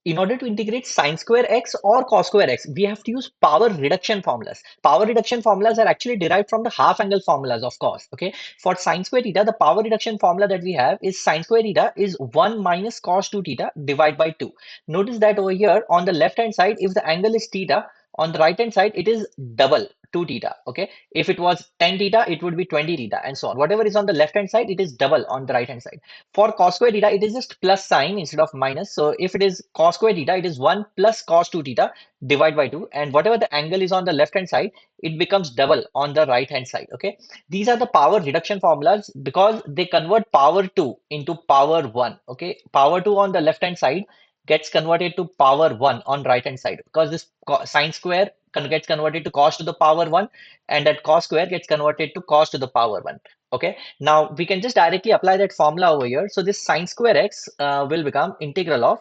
In order to integrate sin²x or cos²x, we have to use power reduction formulas. Power reduction formulas are actually derived from the half angle formulas, of course. Okay, for sin² theta, the power reduction formula that we have is sin² theta is 1 minus cos2 theta divided by 2. Notice that over here on the left hand side, if the angle is theta, on the right hand side, it is double 2 theta. Okay, if it was 10 theta, it would be 20 theta, and so on. Whatever is on the left hand side, it is double on the right hand side. For cos² theta, it is just plus sign instead of minus. So if it is cos² theta, it is 1 plus cos2 theta divided by 2. And whatever the angle is on the left hand side, it becomes double on the right hand side. Okay. These are the power reduction formulas because they convert power 2 into power 1. Okay. Power 2 on the left hand side gets converted to power 1 on right hand side because this sin² gets converted to cos to the power 1, and that cos² gets converted to cos to the power 1. Okay. Now we can just directly apply that formula over here. So this sin²x will become integral of,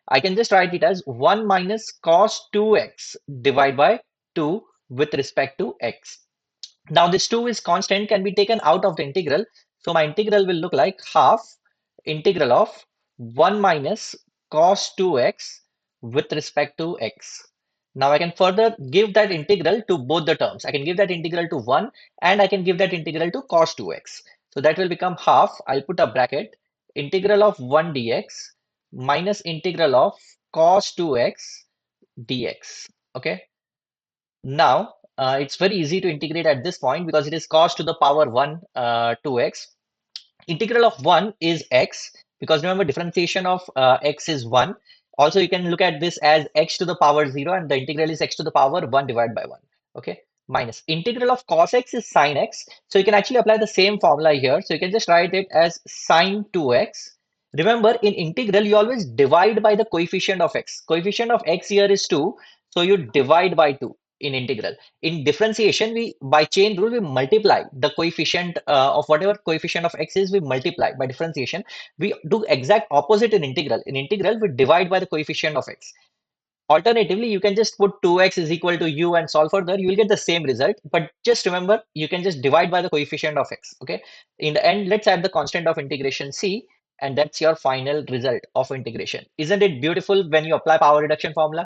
I can just write it as 1 minus cos²x divided by 2 with respect to x. Now this 2 is constant, can be taken out of the integral. So my integral will look like half integral of 1 minus cos²x with respect to x. Now I can further give that integral to both the terms. I can give that integral to 1 and I can give that integral to cos²x. So that will become half, I'll put a bracket, integral of 1 dx minus integral of cos²x dx. Okay. Now, it's very easy to integrate at this point because it is cos to the power 1 2x. Integral of 1 is x because remember differentiation of x is 1. Also, you can look at this as x to the power 0 and the integral is x to the power 1 divided by 1. Okay, minus integral of cos x is sin x. So you can actually apply the same formula here. So you can just write it as sin²x. Remember, in integral, you always divide by the coefficient of x. Coefficient of x here is 2. So you divide by 2 in integral. In differentiation, we by chain rule we multiply the coefficient of whatever coefficient of x is, we multiply. By differentiation, we do exact opposite in integral. In integral, we divide by the coefficient of x. Alternatively, you can just put 2x is equal to u and solve further. You will get the same result. But just remember, you can just divide by the coefficient of x. Okay. In the end, let's add the constant of integration c, and that's your final result of integration. Isn't it beautiful when you apply power reduction formula?